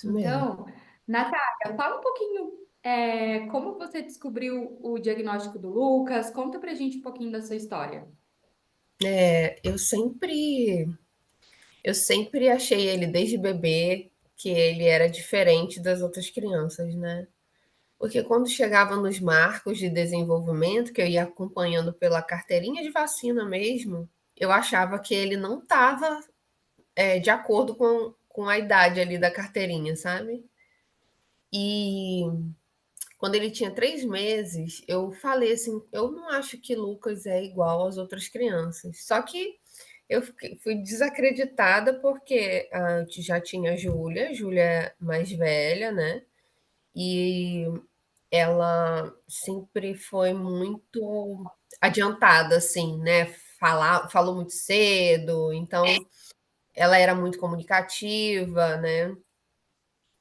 isso mesmo. Então, Natália, fala um pouquinho, como você descobriu o diagnóstico do Lucas? Conta pra gente um pouquinho da sua história. Eu sempre achei ele desde bebê que ele era diferente das outras crianças, né? Porque quando chegava nos marcos de desenvolvimento, que eu ia acompanhando pela carteirinha de vacina mesmo, eu achava que ele não estava de acordo com a idade ali da carteirinha, sabe? E quando ele tinha 3 meses, eu falei assim: eu não acho que Lucas é igual às outras crianças. Só que fui desacreditada porque já tinha a Júlia é mais velha, né? E ela sempre foi muito adiantada, assim, né? Falou muito cedo, então ela era muito comunicativa, né?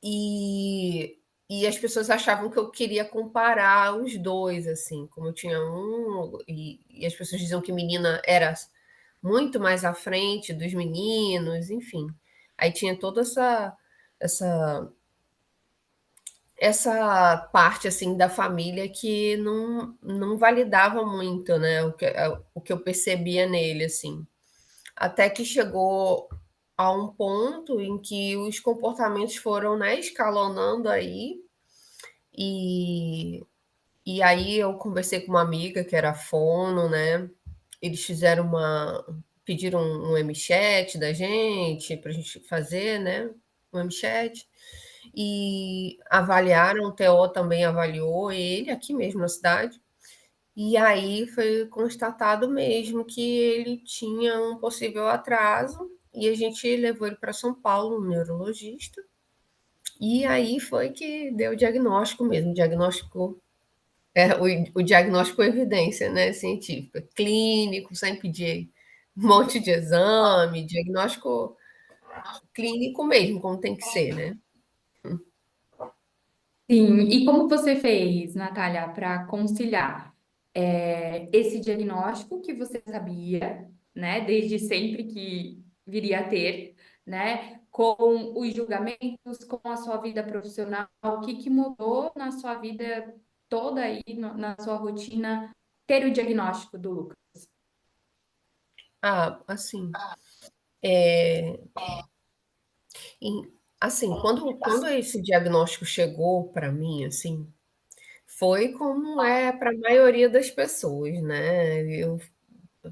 E, e as pessoas achavam que eu queria comparar os dois, assim, como eu tinha e as pessoas diziam que menina era muito mais à frente dos meninos, enfim. Aí tinha toda essa essa parte assim da família que não validava muito, né, o que eu percebia nele assim. Até que chegou a um ponto em que os comportamentos foram, né, escalonando aí, e, e aí eu conversei com uma amiga que era fono, né? Eles pediram um MChat da gente, para a gente fazer, né? Um MChat. E avaliaram, o TO também avaliou ele, aqui mesmo na cidade. E aí foi constatado mesmo que ele tinha um possível atraso, e a gente levou ele para São Paulo, um neurologista. E aí foi que deu o diagnóstico mesmo, o diagnóstico com evidência, né, científica, clínico, sem pedir um monte de exame, diagnóstico clínico mesmo, como tem que ser, né? Sim, e como você fez, Natália, para conciliar esse diagnóstico que você sabia, né, desde sempre que viria a ter, né, com os julgamentos, com a sua vida profissional, o que que mudou na sua vida toda aí, na sua rotina, ter o diagnóstico do Lucas? Ah, assim, quando esse diagnóstico chegou para mim, assim, foi como é para a maioria das pessoas, né? Eu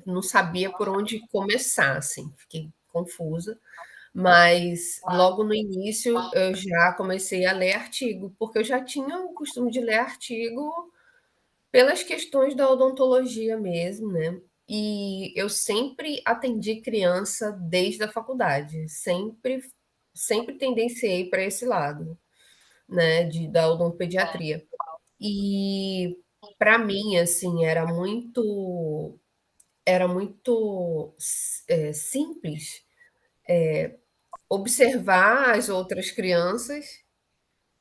não sabia por onde começar, assim, fiquei confusa. Mas logo no início eu já comecei a ler artigo, porque eu já tinha o costume de ler artigo pelas questões da odontologia mesmo, né? E eu sempre atendi criança desde a faculdade, sempre tendenciei para esse lado, né, da odontopediatria. E para mim, assim, era muito simples observar as outras crianças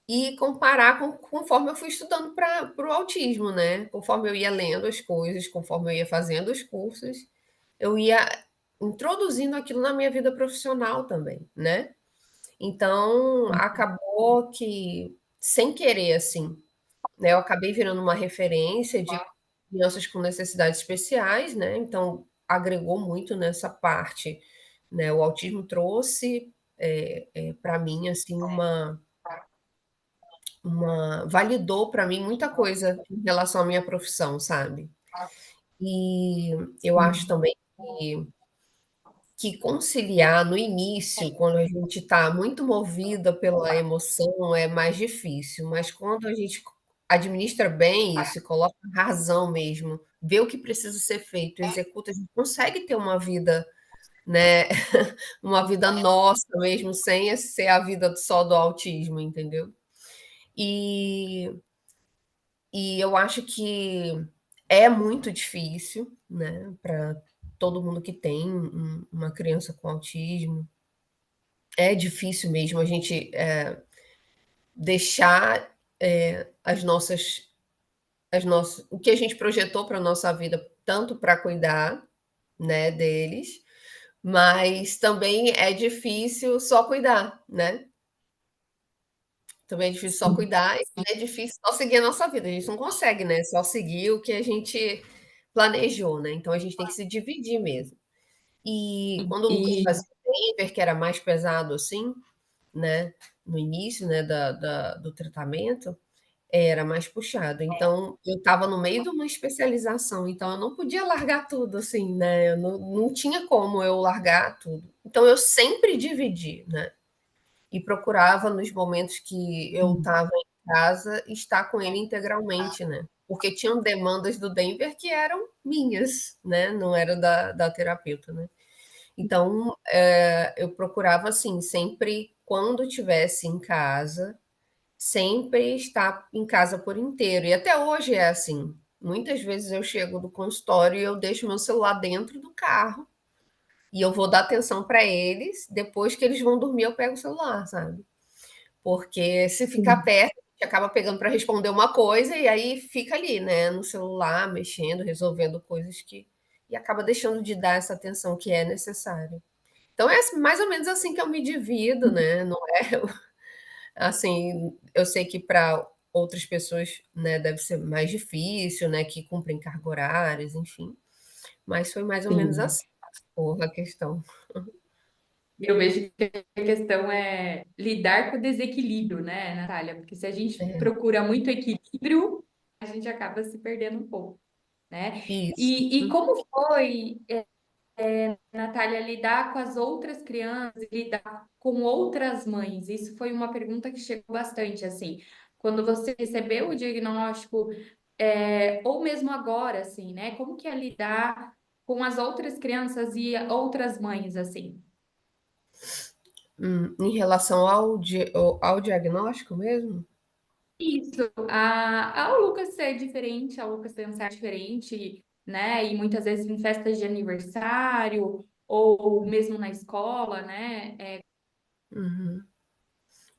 e comparar conforme eu fui estudando para o autismo, né? Conforme eu ia lendo as coisas, conforme eu ia fazendo os cursos, eu ia introduzindo aquilo na minha vida profissional também, né? Então, acabou que, sem querer, assim, né, eu acabei virando uma referência de crianças com necessidades especiais, né? Então, agregou muito nessa parte, né? O autismo trouxe para mim, assim, validou para mim muita coisa em relação à minha profissão, sabe? E eu acho Sim. também que conciliar no início, quando a gente está muito movida pela emoção, é mais difícil, mas quando a gente administra bem isso e coloca razão mesmo, vê o que precisa ser feito, executa, a gente consegue ter uma vida, né, uma vida nossa mesmo, sem ser a vida só do autismo, entendeu? E E eu acho que é muito difícil, né, para todo mundo que tem uma criança com autismo. É difícil mesmo a gente, deixar, as nossas o que a gente projetou para a nossa vida, tanto para cuidar, né, deles, mas também é difícil só cuidar, né. Também é difícil só Sim. cuidar e é difícil só seguir a nossa vida, a gente não consegue, né, só seguir o que a gente planejou, né, então a gente tem que se dividir mesmo. E quando o Lucas E fazia Denver, que era mais pesado assim, né, no início, né, do tratamento, era mais puxado. Então, eu estava no meio de uma especialização, então eu não podia largar tudo assim, né, eu não tinha como eu largar tudo. Então eu sempre dividi, né, e procurava nos momentos que eu estava em casa estar com ele integralmente, né, porque tinham demandas do Denver que eram minhas, né, não era da terapeuta, né. Então, eu procurava, assim, sempre quando tivesse em casa, sempre estar em casa por inteiro. E até hoje é assim. Muitas vezes eu chego do consultório e eu deixo meu celular dentro do carro e eu vou dar atenção para eles. Depois que eles vão dormir, eu pego o celular, sabe? Porque se ficar sim, perto, a gente acaba pegando para responder uma coisa e aí fica ali, né, no celular, mexendo, resolvendo coisas que. E acaba deixando de dar essa atenção que é necessária. Então é mais ou menos assim que eu me divido, né, não é assim, eu sei que para outras pessoas, né, deve ser mais difícil, né, que cumprem carga horárias, enfim, mas foi mais ou menos sim. assim, porra, a questão. Eu vejo que a questão é lidar com o desequilíbrio, né, Natália? Porque se a gente É, procura muito equilíbrio, a gente acaba se perdendo um pouco, né? isso. E como foi, Natália, lidar com as outras crianças, lidar com outras mães? Isso foi uma pergunta que chegou bastante, assim. Quando você recebeu o diagnóstico, ou mesmo agora, assim, né? Como que é lidar com as outras crianças e outras mães, assim? Em relação ao diagnóstico mesmo? Isso, o Lucas ser diferente, a Lucas pensar diferente, né? E muitas vezes em festas de aniversário ou mesmo na escola, né? Uhum.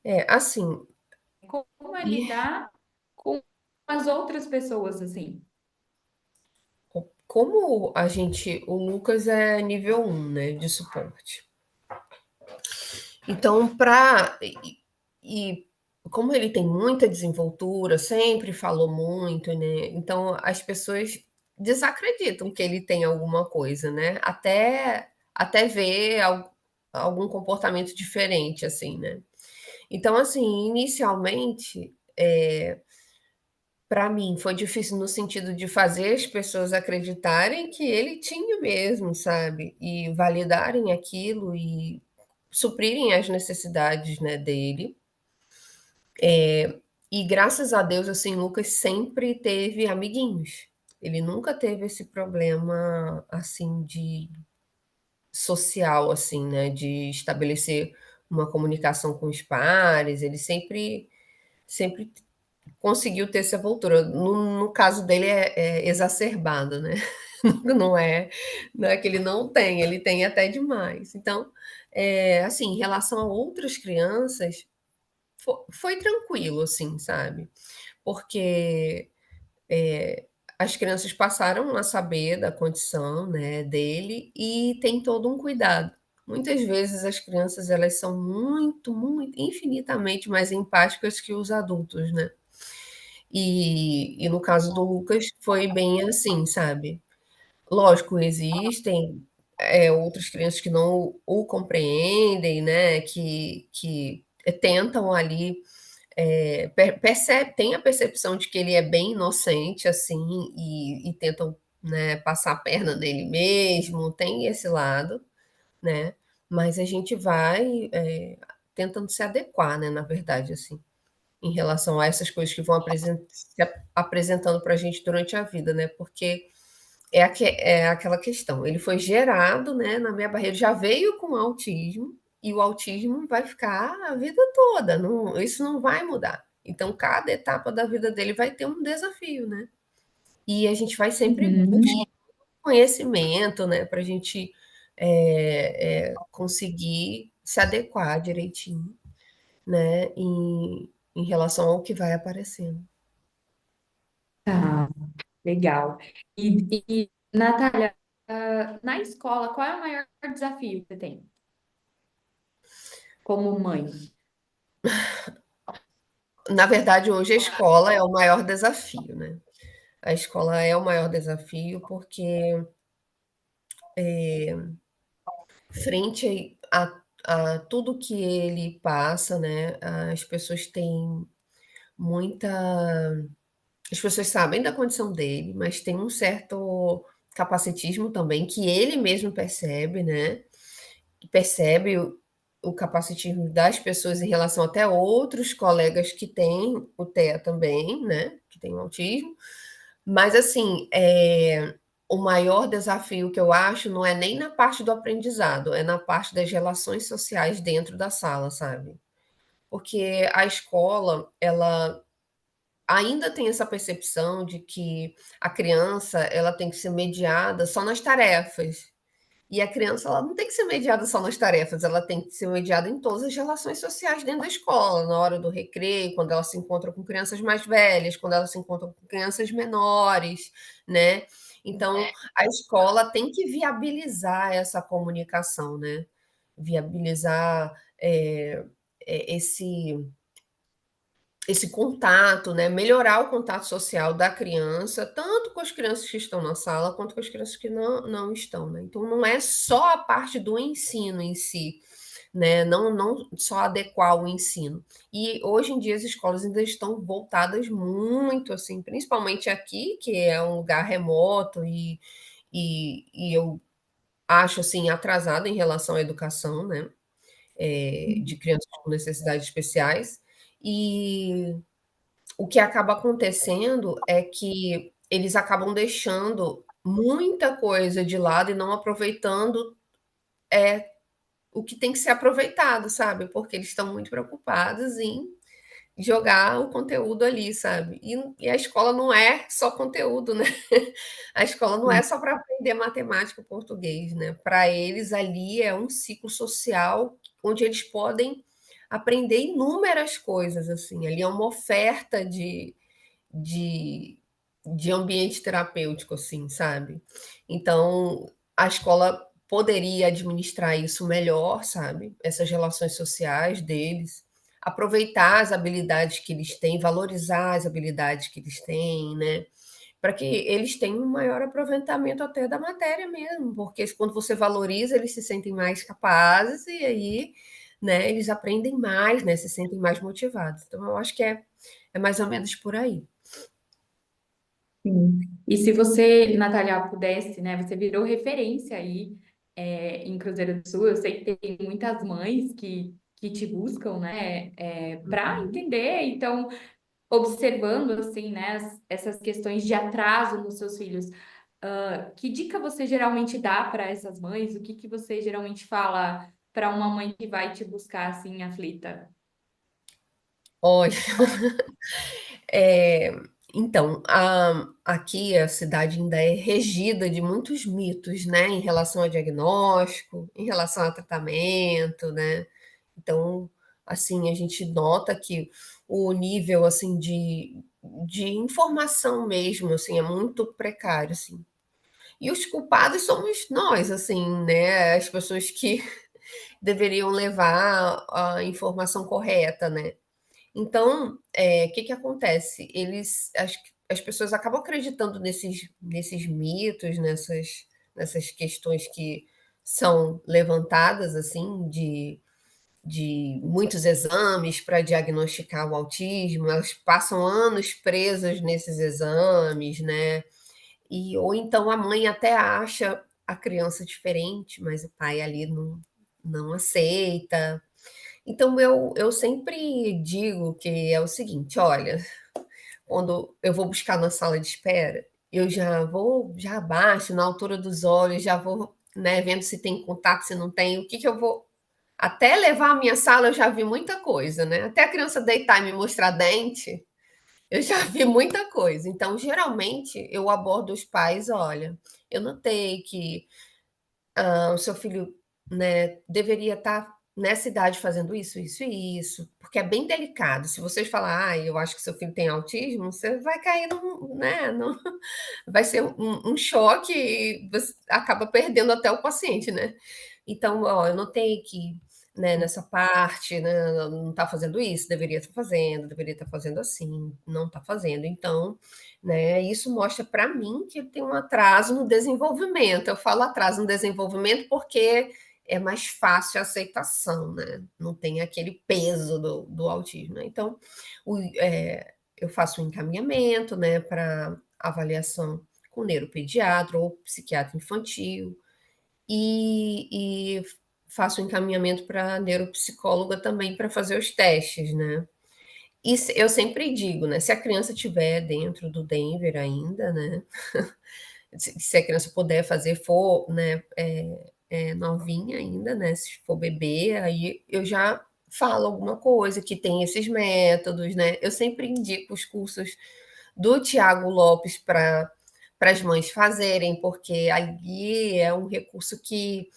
É, assim, Como é e lidar com as outras pessoas, assim? como o Lucas é nível um, né, de suporte. Então, e como ele tem muita desenvoltura, sempre falou muito, né? Então as pessoas desacreditam que ele tem alguma coisa, né? Até ver algum comportamento diferente, assim, né? Então, assim, inicialmente, para mim foi difícil no sentido de fazer as pessoas acreditarem que ele tinha mesmo, sabe? E validarem aquilo e suprirem as necessidades, né, dele. E graças a Deus, assim, Lucas sempre teve amiguinhos. Ele nunca teve esse problema, assim, de social, assim, né, de estabelecer uma comunicação com os pares. Ele sempre conseguiu ter essa voltura. No caso dele é exacerbado, né? Não é que ele não tem, ele tem até demais. Então, assim, em relação a outras crianças, foi tranquilo, assim, sabe? Porque as crianças passaram a saber da condição, né, dele e tem todo um cuidado. Muitas vezes as crianças elas são muito, muito, infinitamente mais empáticas que os adultos, né? E no caso do Lucas foi bem assim, sabe? Lógico, existem outras crianças que não o compreendem, né? Que tentam ali tem a percepção de que ele é bem inocente, assim, e tentam, né, passar a perna nele mesmo, tem esse lado, né? Mas a gente vai tentando se adequar, né, na verdade, assim, em relação a essas coisas que vão se apresentando para a gente durante a vida, né? Porque é aquela questão, ele foi gerado, né, na minha barriga, já veio com autismo, e o autismo vai ficar a vida toda, isso não vai mudar. Então, cada etapa da vida dele vai ter um desafio, né? E a gente vai sempre Uhum. buscar conhecimento, né, para a gente conseguir se adequar direitinho, né, em relação ao que vai aparecendo. Tá, legal. Natália, na escola, qual é o maior desafio que você tem como mãe? Na verdade, hoje a escola é o maior desafio, né? A escola é o maior desafio porque frente a tudo que ele passa, né? As pessoas têm muita, as pessoas sabem da condição dele, mas tem um certo capacitismo também que ele mesmo percebe, né? Percebe o capacitismo das pessoas em relação até a outros colegas que têm o TEA também, né? Que tem o autismo. Mas assim, o maior desafio que eu acho não é nem na parte do aprendizado, é na parte das relações sociais dentro da sala, sabe? Porque a escola, ela ainda tem essa percepção de que a criança, ela tem que ser mediada só nas tarefas. E a criança, ela não tem que ser mediada só nas tarefas, ela tem que ser mediada em todas as relações sociais dentro da escola, na hora do recreio, quando ela se encontra com crianças mais velhas, quando ela se encontra com crianças menores, né? Então, a escola tem que viabilizar essa comunicação, né? Viabilizar esse esse contato, né? Melhorar o contato social da criança, tanto com as crianças que estão na sala, quanto com as crianças que não estão, né? Então, não é só a parte do ensino em si, né? Não só adequar o ensino. E hoje em dia as escolas ainda estão voltadas muito, assim, principalmente aqui, que é um lugar remoto e eu acho, assim, atrasado em relação à educação, né? De crianças com necessidades especiais. E o que acaba acontecendo é que eles acabam deixando muita coisa de lado e não aproveitando o que tem que ser aproveitado, sabe? Porque eles estão muito preocupados em jogar o conteúdo ali, sabe? E a escola não é só conteúdo, né? A escola não é só para aprender matemática e português, né? Para eles ali é um ciclo social onde eles podem aprender inúmeras coisas, assim. Ali é uma oferta de, de ambiente terapêutico, assim, sabe? Então, a escola poderia administrar isso melhor, sabe? Essas relações sociais deles, aproveitar as habilidades que eles têm, valorizar as habilidades que eles têm, né? Para que eles tenham um maior aproveitamento até da matéria mesmo, porque quando você valoriza, eles se sentem mais capazes e aí, né, eles aprendem mais, né, se sentem mais motivados. Então, eu acho que é mais ou menos por aí. Sim. E se você, Natália, pudesse, né? Você virou referência aí em Cruzeiro do Sul. Eu sei que tem muitas mães que te buscam, né? Para entender. Então, observando assim, né? Essas questões de atraso nos seus filhos. Que dica você geralmente dá para essas mães? O que que você geralmente fala para uma mãe que vai te buscar assim, aflita? Olha, é, então, aqui a cidade ainda é regida de muitos mitos, né, em relação a diagnóstico, em relação a tratamento, né? Então, assim, a gente nota que o nível, assim, de informação mesmo, assim, é muito precário, assim. E os culpados somos nós, assim, né? As pessoas que deveriam levar a informação correta, né? Então, o que que acontece? As pessoas acabam acreditando nesses mitos, nessas questões que são levantadas, assim, de muitos exames para diagnosticar o autismo, elas passam anos presas nesses exames, né? Ou então a mãe até acha a criança diferente, mas o pai ali não aceita. Então eu sempre digo que é o seguinte: olha, quando eu vou buscar na sala de espera, eu já abaixo na altura dos olhos, já vou, né, vendo se tem contato, se não tem, o que que eu vou. Até levar a minha sala, eu já vi muita coisa, né? Até a criança deitar e me mostrar dente, eu já vi muita coisa. Então, geralmente, eu abordo os pais: olha, eu notei que o seu filho, né, deveria estar nessa idade fazendo isso, isso e isso, porque é bem delicado. Se vocês falar, ah, eu acho que seu filho tem autismo, você vai cair num, né, vai ser um choque e você acaba perdendo até o paciente, né? Então, ó, eu notei que né, nessa parte, né, não está fazendo isso, deveria estar fazendo assim, não está fazendo. Então, né, isso mostra para mim que tem um atraso no desenvolvimento. Eu falo atraso no desenvolvimento porque é mais fácil a aceitação, né? Não tem aquele peso do autismo, né? Então, eu faço um encaminhamento, né, para avaliação com neuropediatra ou psiquiatra infantil, e faço encaminhamento para neuropsicóloga também para fazer os testes, né? E eu sempre digo, né? Se a criança estiver dentro do Denver ainda, né? Se a criança puder fazer, for, né? Novinha ainda, né? Se for bebê, aí eu já falo alguma coisa que tem esses métodos, né? Eu sempre indico os cursos do Tiago Lopes para as mães fazerem, porque ali é um recurso que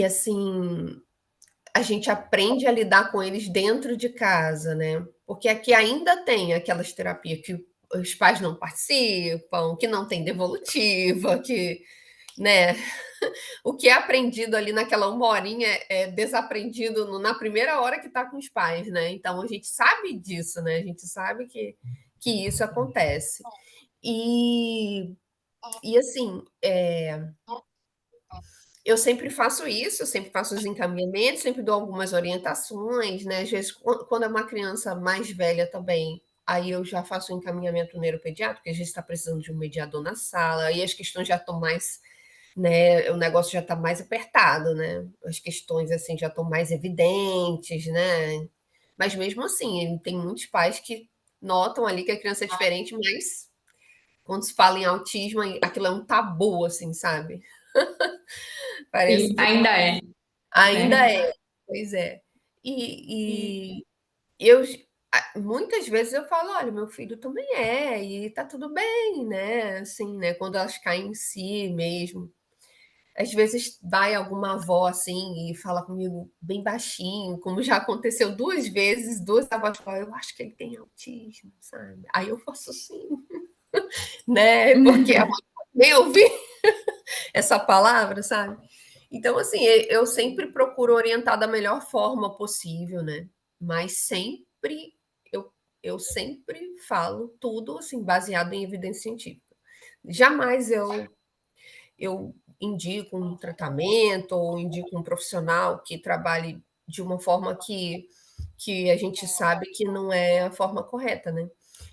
assim a gente aprende a lidar com eles dentro de casa, né? Porque aqui ainda tem aquelas terapias que os pais não participam, que não tem devolutiva, que, né? O que é aprendido ali naquela uma horinha é desaprendido na primeira hora que está com os pais, né? Então a gente sabe disso, né? A gente sabe que isso acontece. E assim, eu sempre faço isso, eu sempre faço os encaminhamentos, sempre dou algumas orientações, né? Às vezes, quando é uma criança mais velha também, aí eu já faço o encaminhamento neuropediátrico, porque a gente está precisando de um mediador na sala, aí as questões já estão mais, né? O negócio já está mais apertado, né? As questões assim já estão mais evidentes, né? Mas mesmo assim, tem muitos pais que notam ali que a criança é diferente, mas quando se fala em autismo, aquilo é um tabu, assim, sabe? Parece Sim, que ainda é, ainda né? é, pois é. E eu muitas vezes eu falo: "Olha, meu filho também é, e tá tudo bem", né, assim, né, quando elas caem em si mesmo. Às vezes vai alguma avó, assim, e fala comigo bem baixinho, como já aconteceu 2 vezes, 2 avós falam: "Eu acho que ele tem autismo", sabe. Aí eu faço assim, né, porque a mãe nem ouvir essa palavra, sabe. Então, assim, eu sempre procuro orientar da melhor forma possível, né? Mas sempre eu sempre falo tudo assim baseado em evidência científica. Jamais eu indico um tratamento ou indico um profissional que trabalhe de uma forma que a gente sabe que não é a forma correta, né?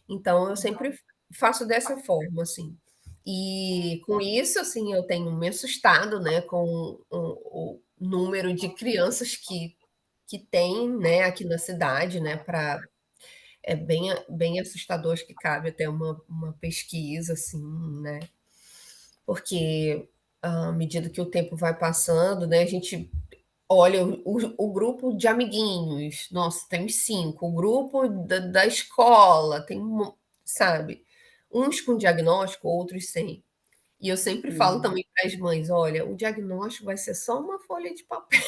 Então eu sempre faço dessa forma, assim. E com isso, assim, eu tenho me assustado, né, com o número de crianças que tem, né, aqui na cidade, né, para é bem assustador, acho que cabe até uma pesquisa, assim, né, porque à medida que o tempo vai passando, né, a gente olha o grupo de amiguinhos, nossa, tem uns 5, o grupo da escola, tem sabe, uns com diagnóstico, outros sem. E eu sempre falo Sim, também para as mães: olha, o diagnóstico vai ser só uma folha de papel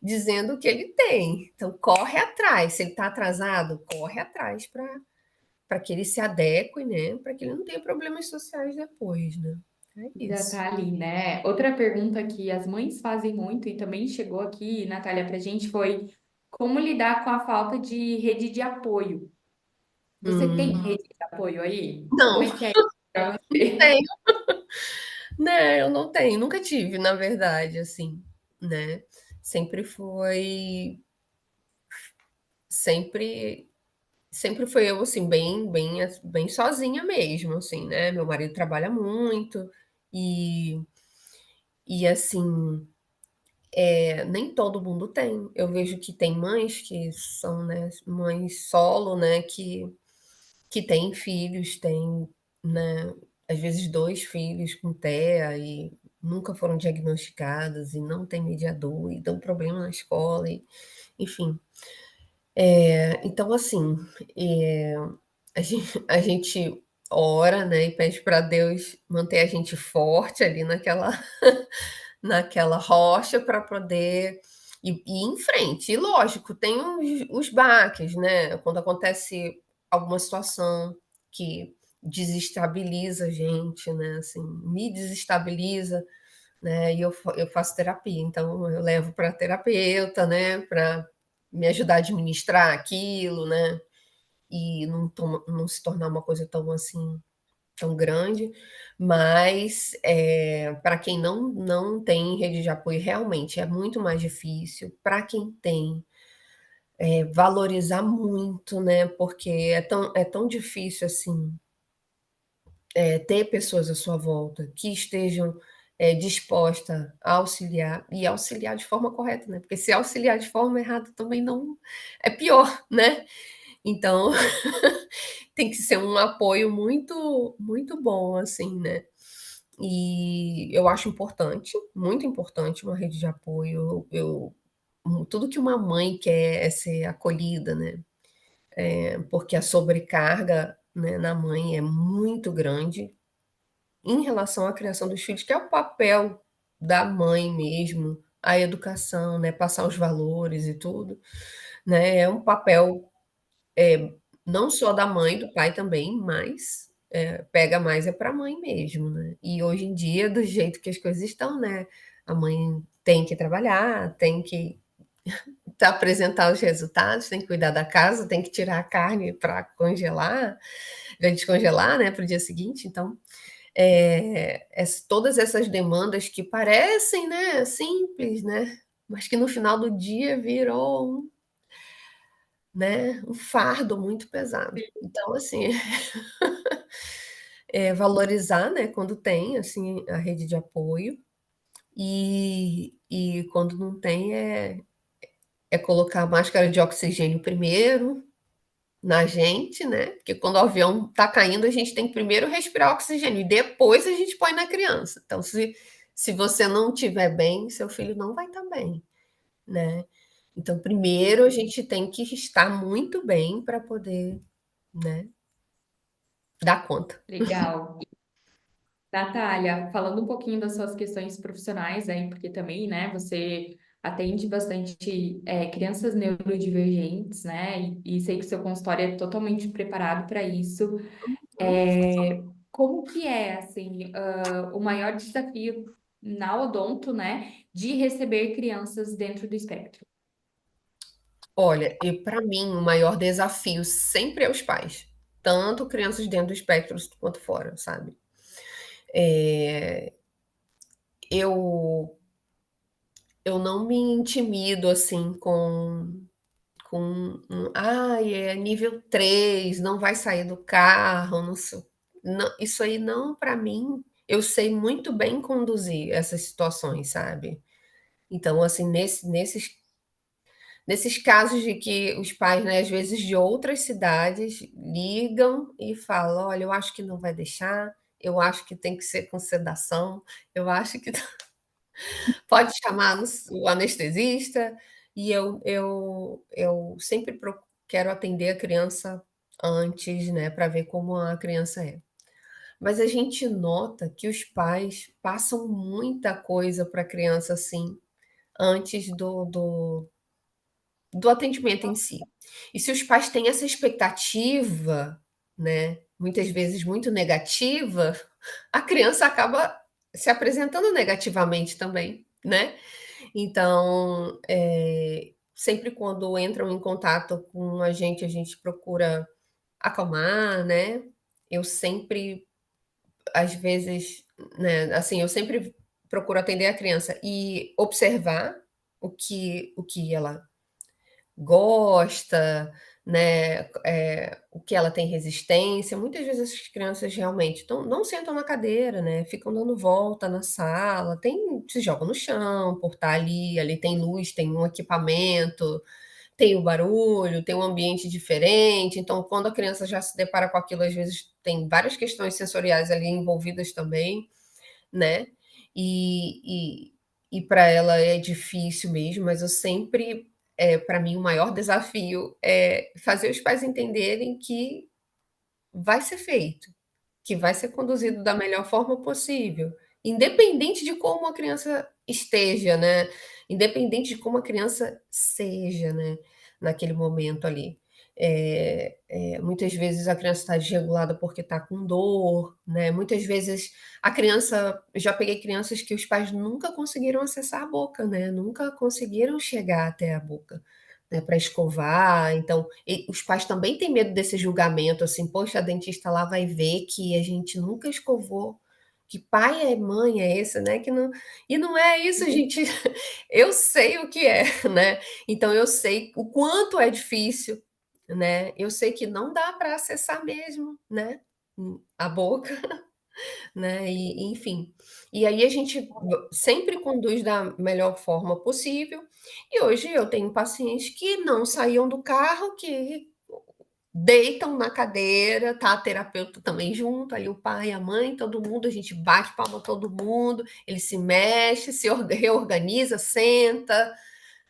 dizendo o que ele tem. Então, corre atrás. Se ele está atrasado, corre atrás para que ele se adeque, né? Para que ele não tenha problemas sociais depois, né? É já isso. tá ali, né? Outra pergunta que as mães fazem muito e também chegou aqui, Natália, pra gente foi como lidar com a falta de rede de apoio. Você tem Hum, rede de apoio aí? Como não, é que é isso pra não você? tenho. Né, eu não tenho, nunca tive, na verdade, assim, né? Sempre foi, sempre sempre foi eu, assim, bem sozinha mesmo, assim, né, meu marido trabalha muito, e assim, nem todo mundo tem. Eu vejo que tem mães que são, né, mães solo, né, que têm filhos, têm, né, às vezes 2 filhos com TEA e nunca foram diagnosticadas e não tem mediador e dão problema na escola e, enfim. Então assim, a gente ora, né, e pede para Deus manter a gente forte ali naquela rocha para poder ir em frente. E lógico, tem os baques, né? Quando acontece alguma situação que desestabiliza a gente, né? Assim, me desestabiliza, né? E eu faço terapia, então eu levo para terapeuta, né? Para me ajudar a administrar aquilo, né? E não se tornar uma coisa tão assim tão grande, mas para quem não tem rede de apoio, realmente é muito mais difícil. Para quem tem, valorizar muito, né? Porque é tão difícil assim ter pessoas à sua volta que estejam dispostas a auxiliar e auxiliar de forma correta, né? Porque se auxiliar de forma errada também não é pior, né? Então tem que ser um apoio muito muito bom, assim, né? E eu acho importante, muito importante, uma rede de apoio. Tudo que uma mãe quer é ser acolhida, né? Porque a sobrecarga, né, na mãe é muito grande em relação à criação dos filhos, que é o papel da mãe mesmo, a educação, né? Passar os valores e tudo, né? É um papel não só da mãe, do pai também, mas pega mais é para a mãe mesmo, né? E hoje em dia, do jeito que as coisas estão, né? A mãe tem que trabalhar, tem que apresentar os resultados, tem que cuidar da casa, tem que tirar a carne para congelar, para descongelar, né? Para o dia seguinte. Então, todas essas demandas que parecem, né, simples, né? Mas que no final do dia virou né, um fardo muito pesado. Então, assim, valorizar, né, quando tem, assim, a rede de apoio, e quando não tem, é colocar a máscara de oxigênio primeiro na gente, né? Porque quando o avião está caindo, a gente tem que primeiro respirar oxigênio e depois a gente põe na criança. Então, se você não estiver bem, seu filho não vai estar bem, né? Então, primeiro a gente tem que estar muito bem para poder, né, dar conta. Legal. Natália, falando um pouquinho das suas questões profissionais aí, porque também, né, você atende bastante crianças neurodivergentes, né, e sei que o seu consultório é totalmente preparado para isso. Como que é, assim, o maior desafio na odonto, né, de receber crianças dentro do espectro? Olha, e para mim o maior desafio sempre é os pais, tanto crianças dentro do espectro quanto fora, sabe? Eh, eu eu não me intimido assim com "Ai, é nível 3, não vai sair do carro", não sei não, isso aí não, para mim, eu sei muito bem conduzir essas situações, sabe. Então, assim, nesses casos de que os pais, né, às vezes de outras cidades, ligam e falam: "Olha, eu acho que não vai deixar, eu acho que tem que ser com sedação, eu acho que pode chamar o anestesista", e eu sempre quero atender a criança antes, né, para ver como a criança é. Mas a gente nota que os pais passam muita coisa para a criança, assim, antes do atendimento em si. E se os pais têm essa expectativa, né, muitas vezes muito negativa, a criança acaba se apresentando negativamente também, né. Então, sempre quando entram em contato com a gente procura acalmar, né. Eu sempre, às vezes, né, assim, eu sempre procuro atender a criança e observar o que ela gosta, né, o que ela tem resistência. Muitas vezes as crianças realmente não sentam na cadeira, né, ficam dando volta na sala, se jogam no chão por estar ali tem luz, tem um equipamento, tem o barulho, tem um ambiente diferente, então quando a criança já se depara com aquilo, às vezes tem várias questões sensoriais ali envolvidas também, né, e e para ela é difícil mesmo, mas eu sempre para mim o maior desafio é fazer os pais entenderem que vai ser feito, que vai ser conduzido da melhor forma possível, independente de como a criança esteja, né, independente de como a criança seja, né, naquele momento ali. Muitas vezes a criança está desregulada porque está com dor, né? Muitas vezes a criança, eu já peguei crianças que os pais nunca conseguiram acessar a boca, né? Nunca conseguiram chegar até a boca, né? Para escovar. Então, os pais também têm medo desse julgamento, assim, poxa, a dentista lá vai ver que a gente nunca escovou. Que pai é mãe é esse, né? Que não... E não é isso, gente. Eu sei o que é, né? Então eu sei o quanto é difícil, né? Eu sei que não dá para acessar mesmo, né? A boca, né? E, enfim. E aí a gente sempre conduz da melhor forma possível. E hoje eu tenho pacientes que não saíam do carro, que deitam na cadeira, tá a terapeuta também junto, ali o pai, a mãe, todo mundo, a gente bate palma todo mundo, ele se mexe, se reorganiza, senta,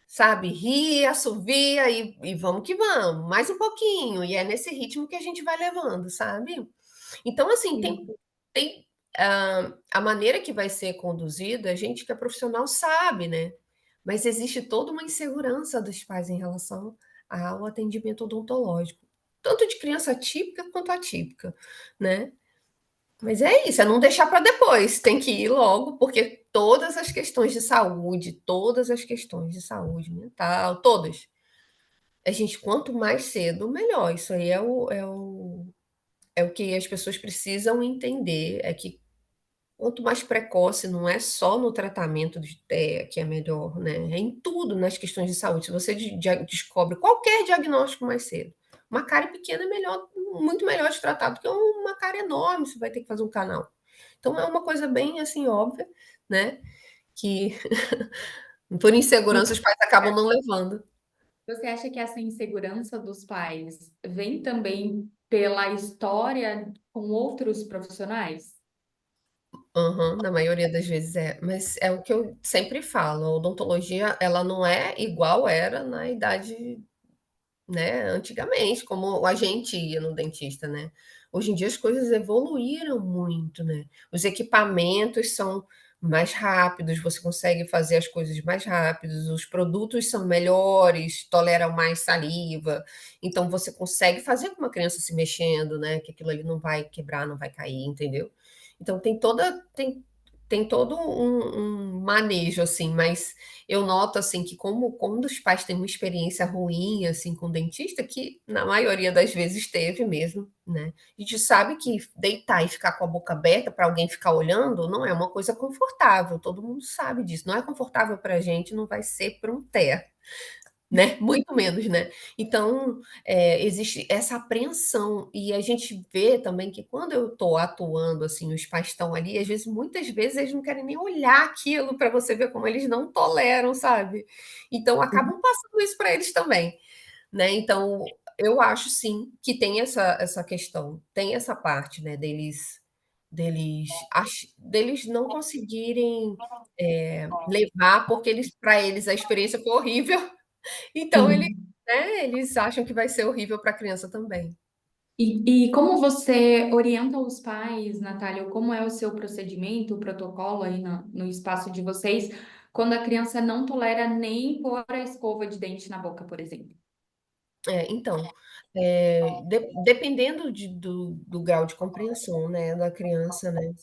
sabe, ri, assovia e vamos que vamos, mais um pouquinho, e é nesse ritmo que a gente vai levando, sabe? Então, assim, tem a maneira que vai ser conduzida, a gente que é profissional sabe, né? Mas existe toda uma insegurança dos pais em relação ao atendimento odontológico, tanto de criança típica quanto atípica, né? Mas é isso, é não deixar para depois, tem que ir logo, porque todas as questões de saúde mental, todas, a gente, quanto mais cedo, melhor. Isso aí é o que as pessoas precisam entender, é que quanto mais precoce, não é só no tratamento de TEA que é melhor, né? É em tudo nas questões de saúde. Se você descobre qualquer diagnóstico mais cedo, uma cárie pequena é melhor, muito melhor de tratar do que uma cárie enorme, você vai ter que fazer um canal. Então é uma coisa bem assim óbvia, né? Que por insegurança os pais acabam não levando. Você acha que essa insegurança dos pais vem também pela história com outros profissionais? Aham, na maioria das vezes é, mas é o que eu sempre falo, a odontologia ela não é igual era na idade, né, antigamente, como a gente ia no dentista, né. Hoje em dia as coisas evoluíram muito, né. Os equipamentos são mais rápidos, você consegue fazer as coisas mais rápidos, os produtos são melhores, toleram mais saliva, então você consegue fazer com uma criança se mexendo, né, que aquilo ali não vai quebrar, não vai cair, entendeu. Então tem todo um manejo, assim, mas eu noto assim que como quando os pais têm uma experiência ruim assim com o dentista, que na maioria das vezes teve mesmo, né? A gente sabe que deitar e ficar com a boca aberta para alguém ficar olhando não é uma coisa confortável, todo mundo sabe disso. Não é confortável para a gente, não vai ser para um TEA, né? Muito menos, né? Então, existe essa apreensão e a gente vê também que quando eu estou atuando, assim, os pais estão ali, às vezes, muitas vezes eles não querem nem olhar aquilo para você ver como eles não toleram, sabe? Então acabam passando isso para eles também, né? Então, eu acho sim que tem essa questão, tem essa parte, né, deles não conseguirem levar, porque para eles a experiência foi horrível. Então Sim. eles acham que vai ser horrível para a criança também. E como você orienta os pais, Natália, ou como é o seu procedimento, o protocolo aí no espaço de vocês, quando a criança não tolera nem pôr a escova de dente na boca, por exemplo? Então, dependendo do grau de compreensão, né, da criança, né,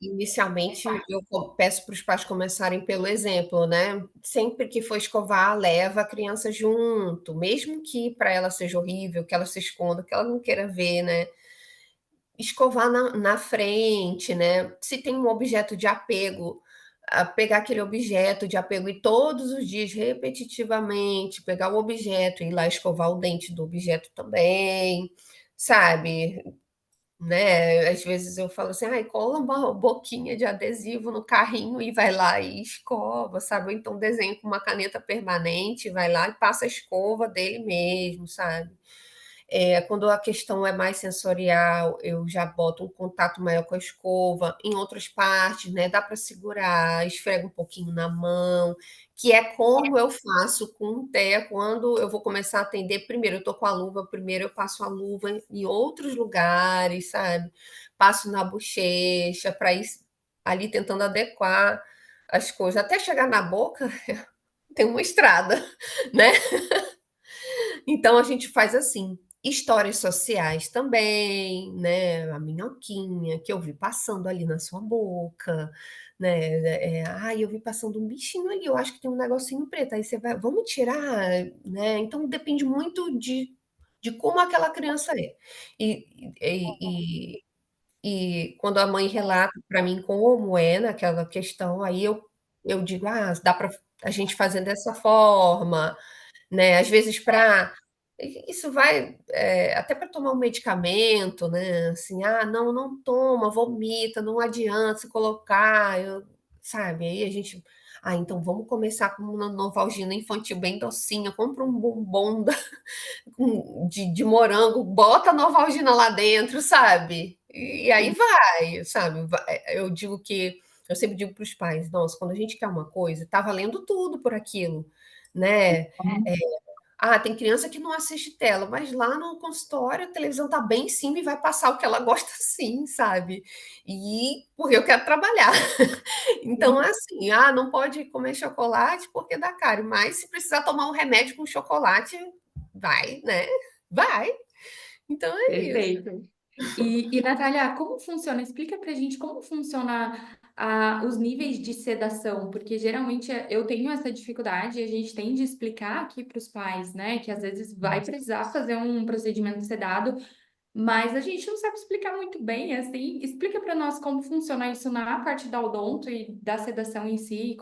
inicialmente eu peço para os pais começarem pelo exemplo, né, sempre que for escovar, leva a criança junto, mesmo que para ela seja horrível, que ela se esconda, que ela não queira ver, né, escovar na frente, né? Se tem um objeto de apego, pegar aquele objeto de apego e todos os dias, repetitivamente, pegar o objeto e ir lá escovar o dente do objeto também, sabe? Né? Às vezes eu falo assim, ai, cola uma boquinha de adesivo no carrinho e vai lá e escova, sabe? Ou então desenha com uma caneta permanente, vai lá e passa a escova dele mesmo, sabe? Quando a questão é mais sensorial, eu já boto um contato maior com a escova, em outras partes, né, dá para segurar, esfrega um pouquinho na mão, que é como eu faço com o TEA quando eu vou começar a atender. Primeiro eu tô com a luva, primeiro eu passo a luva em outros lugares, sabe? Passo na bochecha para ir ali tentando adequar as coisas, até chegar na boca tem uma estrada, né? Então a gente faz assim, histórias sociais também, né, a minhoquinha que eu vi passando ali na sua boca, né, "Ai, eu vi passando um bichinho ali, eu acho que tem um negocinho preto", aí você vai: "Vamos tirar?", né, então depende muito de como aquela criança é. E e quando a mãe relata para mim como é naquela questão, aí eu digo: "Ah, dá para a gente fazer dessa forma", né, às vezes para isso vai, até para tomar um medicamento, né, assim: "Ah, não, não toma, vomita, não adianta se colocar", sabe, aí a gente: "Ah, então vamos começar com uma Novalgina infantil bem docinha, compra um bombom da de morango, bota a Novalgina lá dentro", sabe. E aí vai, sabe, eu digo que eu sempre digo para os pais: "Nossa, quando a gente quer uma coisa, tá valendo tudo por aquilo", né. Ah, tem criança que não assiste tela, mas lá no consultório a televisão tá bem em cima e vai passar o que ela gosta sim, sabe. E porque eu quero trabalhar. Então é assim: "Ah, não pode comer chocolate porque dá cárie", mas se precisar tomar um remédio com chocolate, vai, né, vai. Então é isso. Perfeito. E Natália, como funciona? Explica pra gente como funciona os níveis de sedação, porque geralmente eu tenho essa dificuldade e a gente tem de explicar aqui para os pais, né, que às vezes vai precisar fazer um procedimento sedado, mas a gente não sabe explicar muito bem, assim. Explica para nós como funciona isso na parte da odonto e da sedação em si, e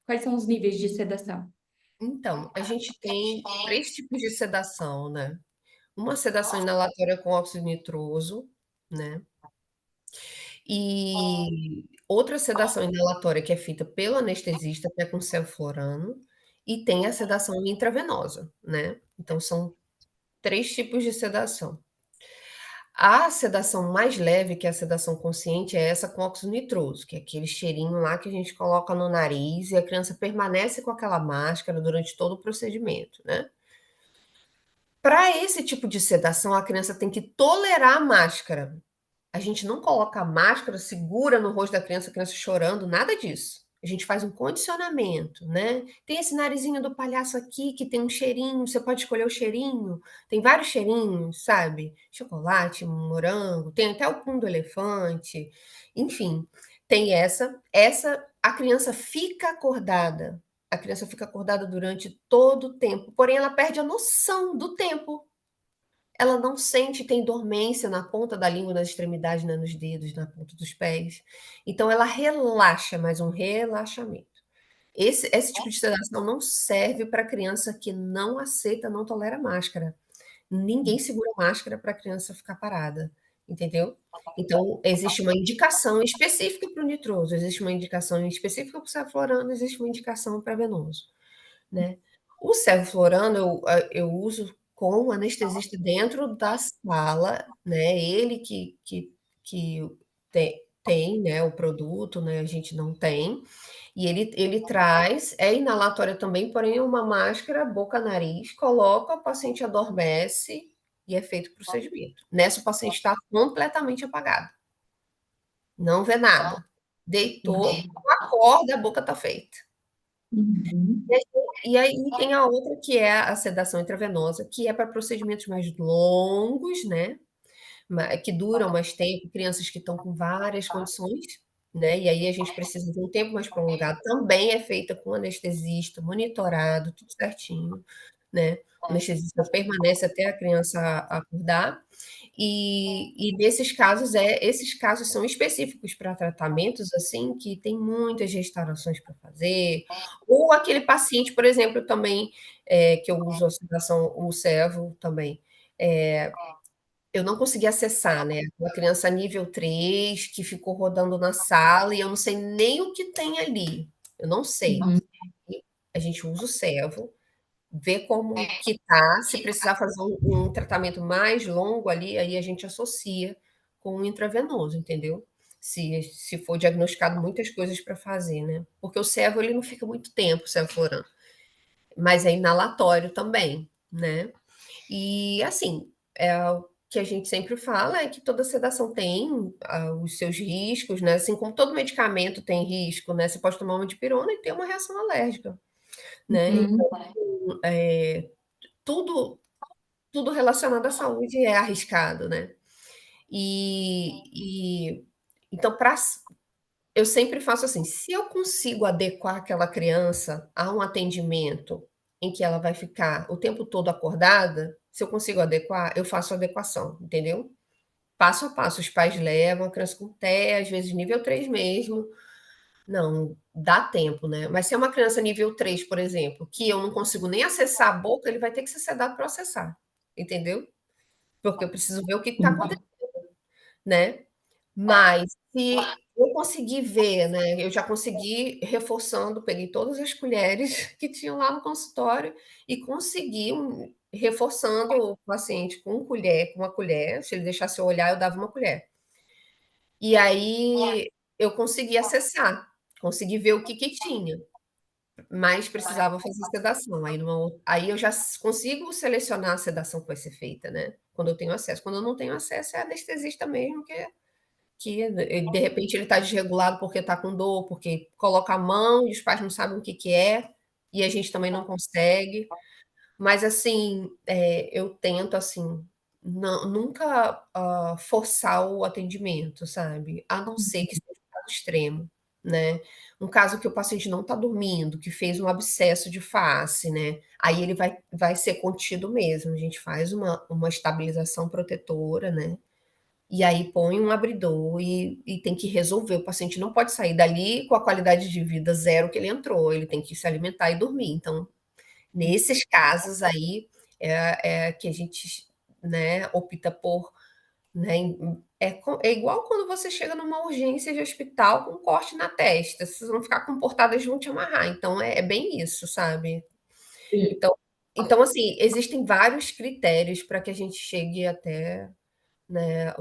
quais são os níveis de sedação? Então, a gente tem 3 tipos de sedação, né. Uma sedação inalatória com óxido nitroso, né. E outra sedação inalatória que é feita pelo anestesista, que é com sevoflurano, e tem a sedação intravenosa, né. Então são 3 tipos de sedação. A sedação mais leve, que é a sedação consciente, é essa com óxido nitroso, que é aquele cheirinho lá que a gente coloca no nariz e a criança permanece com aquela máscara durante todo o procedimento, né. Para esse tipo de sedação, a criança tem que tolerar a máscara. A gente não coloca a máscara, segura no rosto da criança, a criança chorando, nada disso. A gente faz um condicionamento, né. Tem esse narizinho do palhaço aqui que tem um cheirinho, você pode escolher o cheirinho, tem vários cheirinhos, sabe, chocolate, morango, tem até o pum do elefante, enfim, tem essa a criança fica acordada, a criança fica acordada durante todo o tempo, porém ela perde a noção do tempo. Ela não sente, tem dormência na ponta da língua, nas extremidades, né, nos dedos, na ponta dos pés. Então ela relaxa, mas um relaxamento. Esse tipo de sedação não serve para criança que não aceita, não tolera máscara. Ninguém segura máscara para a criança ficar parada, entendeu? Então existe uma indicação específica para o nitroso, existe uma indicação específica para o cefalorano, existe uma indicação para venoso. Né. O sevoflurano eu uso com o anestesista dentro da sala, né, ele que tem, né, o produto, né, a gente não tem, e ele traz, é inalatório também, porém é uma máscara boca nariz, coloca, o paciente adormece e é feito o procedimento. Nessa o paciente está completamente apagado, não vê nada, deitou, acorda, a boca está feita. Uhum. E aí tem a outra que é a sedação intravenosa, que é para procedimentos mais longos, né, que duram mais tempo, crianças que estão com várias condições, né, e aí a gente precisa de um tempo mais prolongado, também é feita com anestesista, monitorado, tudo certinho, né. O anestesista permanece até a criança acordar, e nesses casos esses casos são específicos para tratamentos, assim, que tem muitas restaurações para fazer, ou aquele paciente, por exemplo, também, que eu uso a sedação o servo também, eu não consegui acessar, né, uma criança nível 3 que ficou rodando na sala e eu não sei nem o que tem ali, eu não sei. Uhum. E a gente usa o servo, vê como que tá, se precisar fazer um tratamento mais longo ali, aí a gente associa com o intravenoso, entendeu. Se for diagnosticado muitas coisas para fazer, né. Porque o servo ele não fica muito tempo, o sevoflurano, mas é inalatório também, né. E assim, o que a gente sempre fala é que toda sedação tem, os seus riscos, né, assim como todo medicamento tem risco, né, você pode tomar uma dipirona e ter uma reação alérgica, né. Uhum. Então, eh tudo tudo relacionado à saúde é arriscado, né. E então para eu sempre faço assim, se eu consigo adequar aquela criança a um atendimento em que ela vai ficar o tempo todo acordada, se eu consigo adequar, eu faço a adequação, entendeu? Passo a passo, os pais levam a criança com TEA, às vezes nível 3 mesmo. Não, dá tempo, né. Mas se é uma criança nível 3, por exemplo, que eu não consigo nem acessar a boca, ele vai ter que ser sedado para acessar, entendeu? Porque eu preciso ver o que está acontecendo, né. Mas se eu conseguir ver, né, eu já consegui reforçando, peguei todas as colheres que tinham lá no consultório e consegui reforçando o paciente com uma colher, se ele deixasse eu olhar, eu dava uma colher. E aí eu consegui acessar, consegui ver o que que tinha, mas precisava fazer sedação. Aí eu já consigo selecionar a sedação que vai ser feita, né, quando eu tenho acesso. Quando eu não tenho acesso, é anestesista mesmo que de repente ele está desregulado porque está com dor, porque coloca a mão e os pais não sabem o que que é, e a gente também não consegue. Mas assim, eu tento assim, nunca, forçar o atendimento, sabe, a não ser que seja um caso extremo, né. Um caso que o paciente não está dormindo, que fez um abscesso de face, né, aí ele vai ser contido mesmo, a gente faz uma estabilização protetora, né, e aí põe um abridor e tem que resolver, o paciente não pode sair dali com a qualidade de vida zero que ele entrou, ele tem que se alimentar e dormir, então nesses casos aí, é que a gente, né, opta por, né, é igual quando você chega numa urgência de hospital com um corte na testa, vocês vão ficar comportadas, vão te amarrar, então é bem isso, sabe. Então assim, existem vários critérios para que a gente chegue até, né,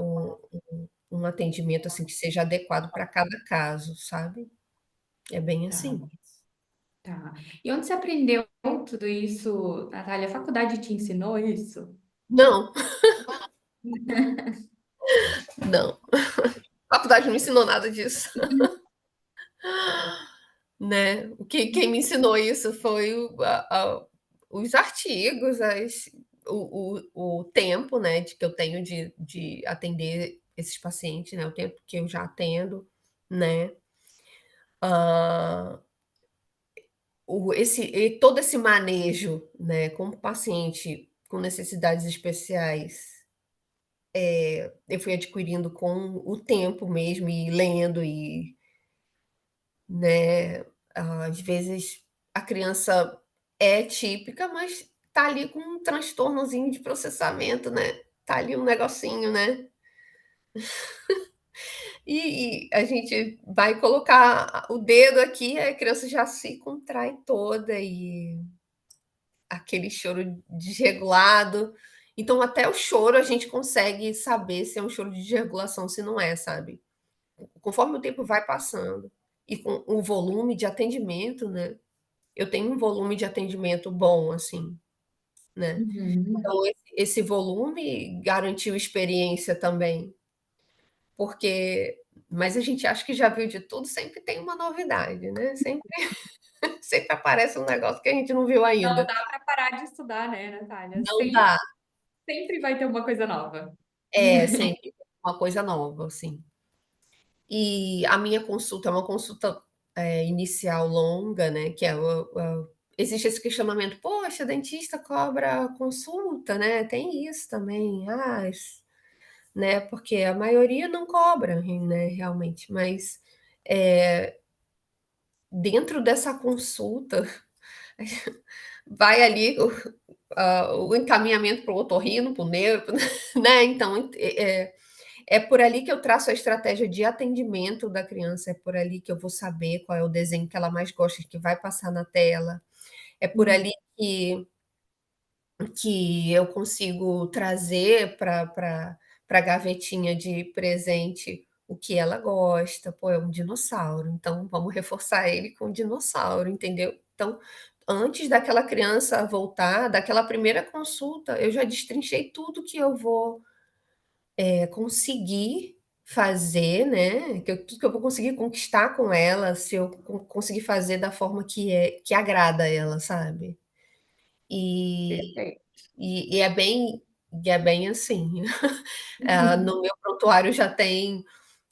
um atendimento, assim, que seja adequado para cada caso, sabe. É bem Tá, assim. tá. E onde você aprendeu tudo isso, Natália? A faculdade te ensinou isso? Não, não, a faculdade não me ensinou nada disso. Né, quem me ensinou isso foi os artigos, o tempo, né, de que eu tenho de atender esses pacientes, né, o tempo que eu já atendo, né. Hã, todo esse manejo, né, com o paciente com necessidades especiais, eu fui adquirindo com o tempo mesmo e lendo né, às vezes a criança é típica, mas tá ali com um transtornozinho de processamento, né, tá ali um negocinho, né. E a gente vai colocar o dedo aqui, a criança já se contrai toda e aquele choro desregulado. Então até o choro a gente consegue saber se é um choro de desregulação, se não é, sabe. Conforme o tempo vai passando e com o volume de atendimento, né, eu tenho um volume de atendimento bom, assim, né. Uhum. Então esse volume garantiu experiência também, porque mas a gente acha que já viu de tudo, sempre tem uma novidade, né, sempre sempre aparece um negócio que a gente não viu Não ainda. dá para parar de estudar, né, Natália? Não dá. Sempre vai ter uma coisa nova. É, sempre uma coisa nova, assim. E a minha consulta é uma consulta, inicial longa, né, que é existe esse questionamento: "Poxa, dentista cobra consulta, né, tem isso também. Ah, né, porque a maioria não cobra, né, realmente, mas, eh, dentro dessa consulta, vai ali o encaminhamento para o otorrino, para o neuro, né, então, é por ali que eu traço a estratégia de atendimento da criança, é por ali que eu vou saber qual é o desenho que ela mais gosta, que vai passar na tela, é por Uhum. ali que eu consigo trazer para a gavetinha de presente o que ela gosta. Pô, é um dinossauro, então vamos reforçar ele com o dinossauro, entendeu. Então, antes daquela criança voltar, daquela primeira consulta, eu já destrinchei tudo que eu vou, conseguir fazer, né, tudo que eu vou conseguir conquistar com ela, se eu conseguir fazer da forma que agrada ela, sabe. E Perfeito. e é bem E é bem assim. No meu prontuário já tem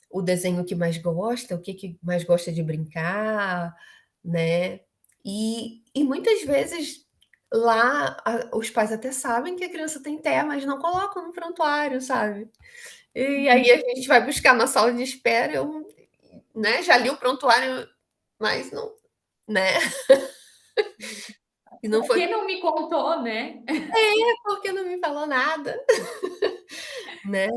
o desenho que mais gosta, o que que mais gosta de brincar, né. E muitas vezes lá os pais até sabem que a criança tem TEA, mas não colocam no prontuário, sabe. E aí a gente vai buscar na sala de espera, eu, né, já li o prontuário, mas não, né, e não Por foi que não me contou, né? porque não me falou nada, né.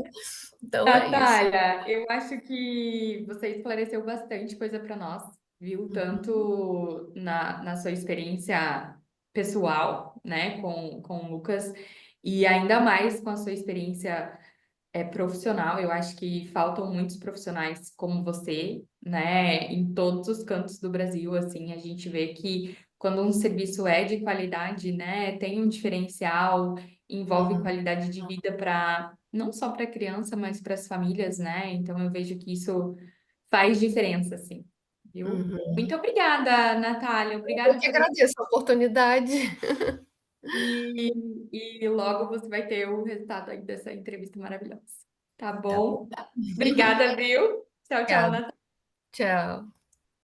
Então é isso. Natália, eu acho que você esclareceu bastante coisa para nós, viu? Tanto na sua experiência pessoal, né, com o Lucas, e ainda mais com a sua experiência profissional. Eu acho que faltam muitos profissionais como você, né, em todos os cantos do Brasil. Assim, a gente vê que quando um serviço é de qualidade, né, tem um diferencial, envolve Uhum, qualidade de vida para não só para a criança, mas para as famílias, né? Então eu vejo que isso faz diferença, assim, viu? uhum. Muito obrigada, Natália. Eu Obrigada que por esse. agradeço a oportunidade. E, e logo você vai ter o resultado aí dessa entrevista maravilhosa. Tá Tá bom. bom? Obrigada, viu? Tchau, tchau, Obrigada. Natália. Tchau.